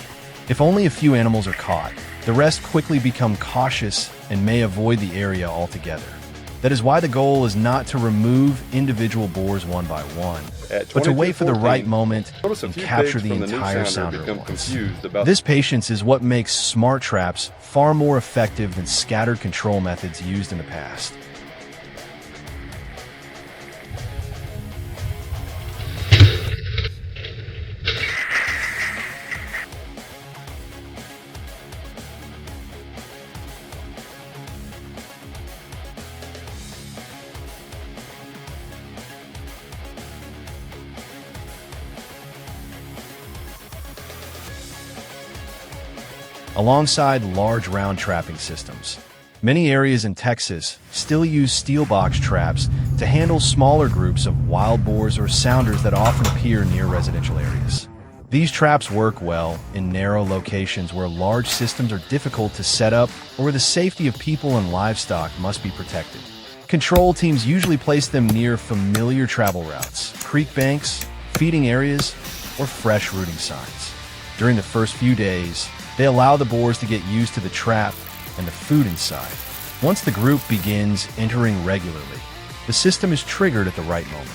If only a few animals are caught, the rest quickly become cautious and may avoid the area altogether. That is why the goal is not to remove individual boars one by one, but to wait for the right moment and capture the entire sounder at once. This patience is what makes smart traps far more effective than scattered control methods used in the past. Alongside large round trapping systems, many areas in Texas still use steel box traps to handle smaller groups of wild boars or sounders that often appear near residential areas. These traps work well in narrow locations where large systems are difficult to set up or where the safety of people and livestock must be protected. Control teams usually place them near familiar travel routes, creek banks, feeding areas, or fresh rooting signs. During the first few days, they allow the boars to get used to the trap and the food inside. Once the group begins entering regularly, the system is triggered at the right moment.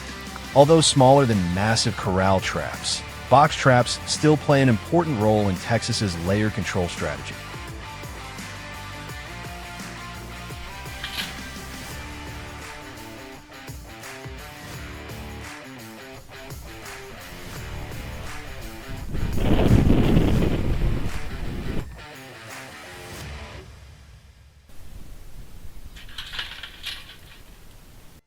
Although smaller than massive corral traps, box traps still play an important role in Texas's layer control strategy.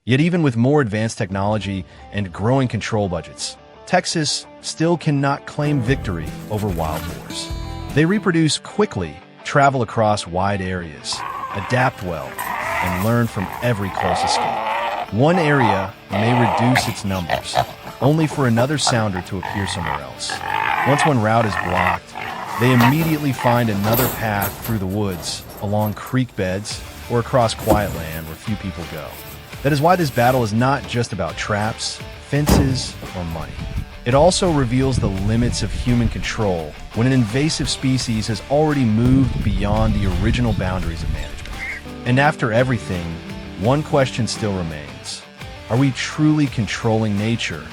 Yet even with more advanced technology and growing control budgets, Texas still cannot claim victory over wild boars. They reproduce quickly, travel across wide areas, adapt well, and learn from every close escape. One area may reduce its numbers, only for another sounder to appear somewhere else. Once one route is blocked, they immediately find another path through the woods, along creek beds, or across quiet land where few people go. That is why this battle is not just about traps, fences, or money. It also reveals the limits of human control when an invasive species has already moved beyond the original boundaries of management. And after everything, one question still remains. Are we truly controlling nature,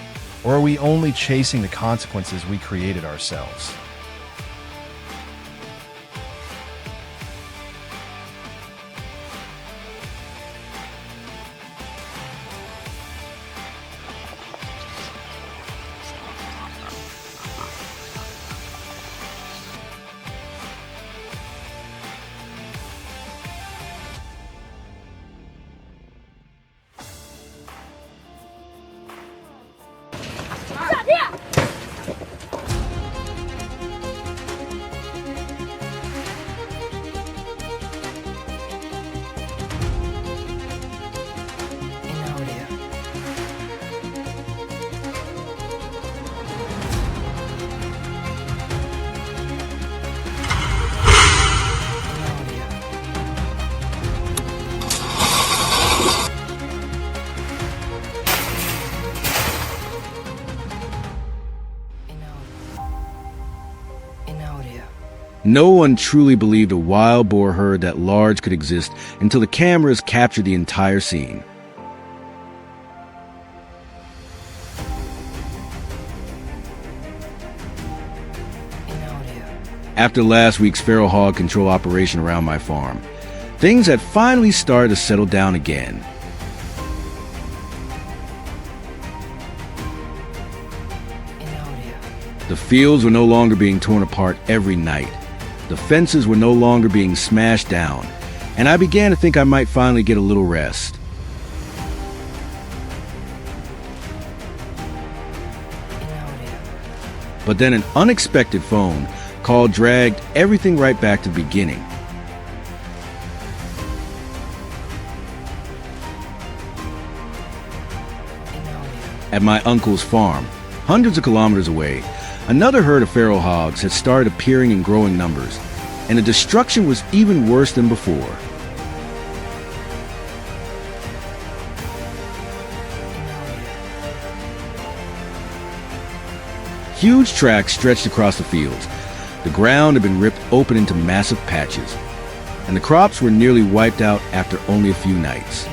or are we only chasing the consequences we created ourselves? No one truly believed a wild boar herd that large could exist until the cameras captured the entire scene. After last week's feral hog control operation around my farm, things had finally started to settle down again. The fields were no longer being torn apart every night. The fences were no longer being smashed down, and I began to think I might finally get a little rest. But then an unexpected phone call dragged everything right back to the beginning. At my uncle's farm, hundreds of kilometers away, another herd of feral hogs had started appearing in growing numbers, and the destruction was even worse than before. Huge tracks stretched across the fields. The ground had been ripped open into massive patches, and the crops were nearly wiped out after only a few nights.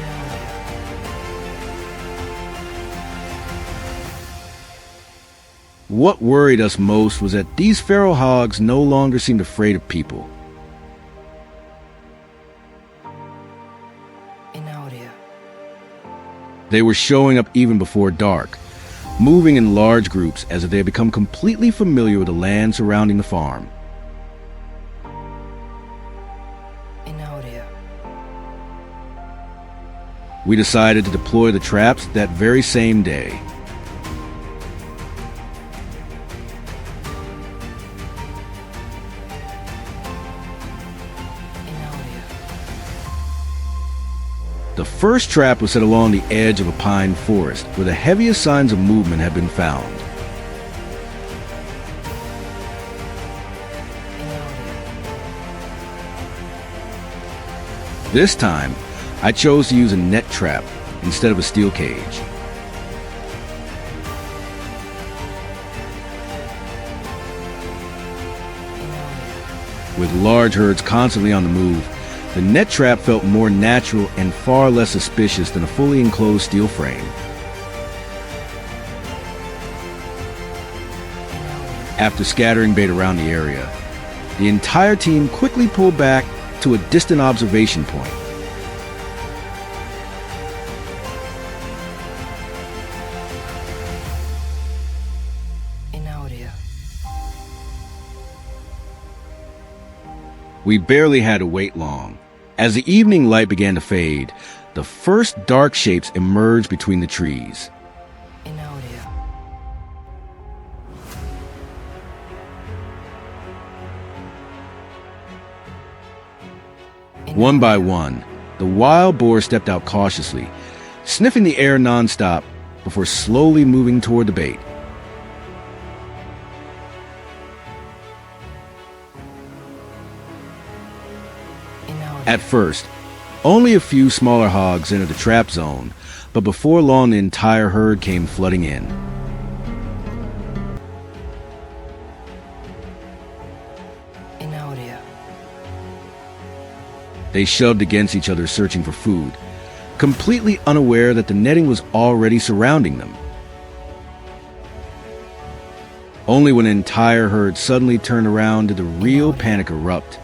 What worried us most was that these feral hogs no longer seemed afraid of people. They were showing up even before dark, moving in large groups as if they had become completely familiar with the land surrounding the farm. We decided to deploy the traps that very same day. The first trap was set along the edge of a pine forest, where the heaviest signs of movement had been found. This time, I chose to use a net trap instead of a steel cage. With large herds constantly on the move, the net trap felt more natural and far less suspicious than a fully enclosed steel frame. After scattering bait around the area, the entire team quickly pulled back to a distant observation point. We barely had to wait long. As the evening light began to fade, the first dark shapes emerged between the trees. One by one, the wild boar stepped out cautiously, sniffing the air nonstop before slowly moving toward the bait. At first, only a few smaller hogs entered the trap zone, but before long the entire herd came flooding in. They shoved against each other searching for food, completely unaware that the netting was already surrounding them. Only when an entire herd suddenly turned around did the real panic erupt.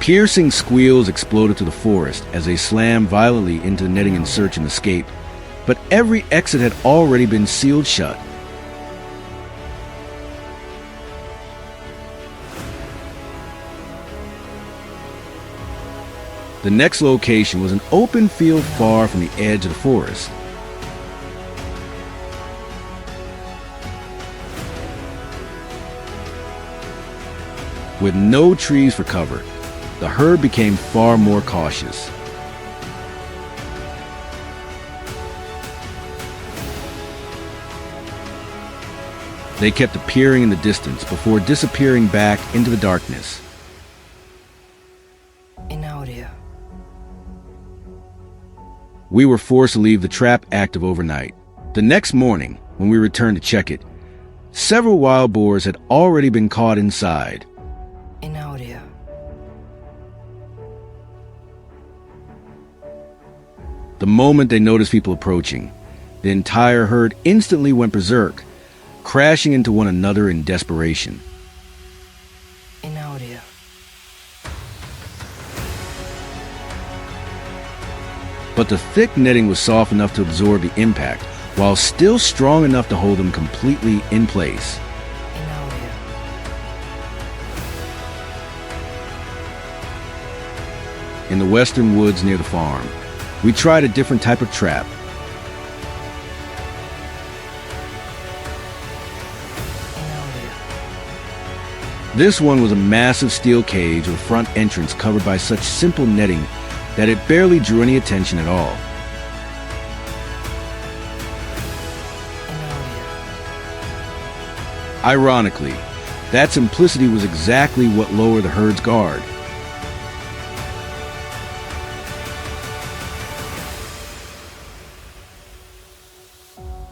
Piercing squeals exploded through the forest as they slammed violently into the netting in search and escape, but every exit had already been sealed shut. The next location was an open field far from the edge of the forest. With no trees for cover, the herd became far more cautious. They kept appearing in the distance before disappearing back into the darkness. We were forced to leave the trap active overnight. The next morning, when we returned to check it, several wild boars had already been caught inside. The moment they noticed people approaching, the entire herd instantly went berserk, crashing into one another in desperation. But the thick netting was soft enough to absorb the impact, while still strong enough to hold them completely in place. In the western woods near the farm, we tried a different type of trap. This one was a massive steel cage with front entrance covered by such simple netting that it barely drew any attention at all. Ironically, that simplicity was exactly what lowered the herd's guard.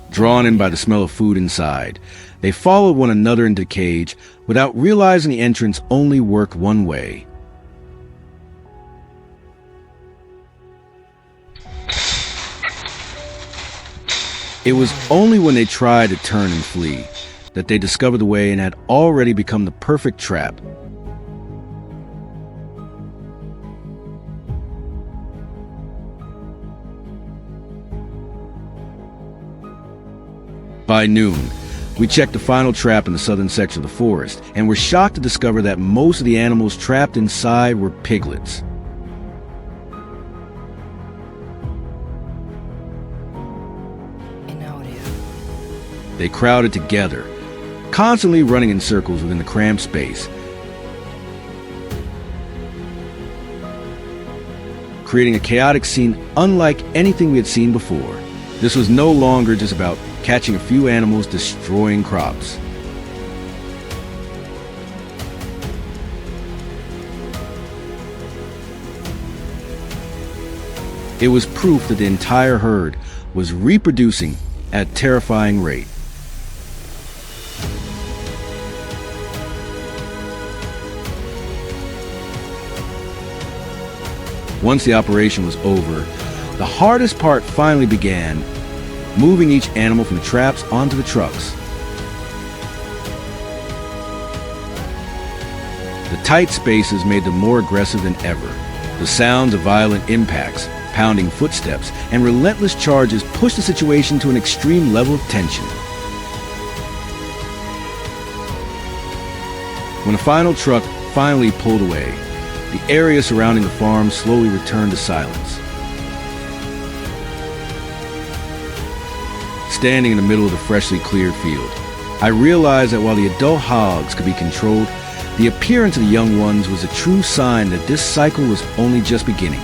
Drawn in by the smell of food inside, they followed one another into the cage without realizing the entrance only worked one way. It was only when they tried to turn and flee that they discovered the way and had already become the perfect trap. By noon, we checked the final trap in the southern section of the forest, and were shocked to discover that most of the animals trapped inside were piglets. They crowded together, constantly running in circles within the cramped space, creating a chaotic scene unlike anything we had seen before. This was no longer just about catching a few animals destroying crops. It was proof that the entire herd was reproducing at a terrifying rate. Once the operation was over, the hardest part finally began, moving each animal from the traps onto the trucks. The tight spaces made them more aggressive than ever. The sounds of violent impacts, pounding footsteps, and relentless charges pushed the situation to an extreme level of tension. When the final truck finally pulled away, the area surrounding the farm slowly returned to silence. Standing in the middle of the freshly cleared field, I realized that while the adult hogs could be controlled, the appearance of the young ones was a true sign that this cycle was only just beginning.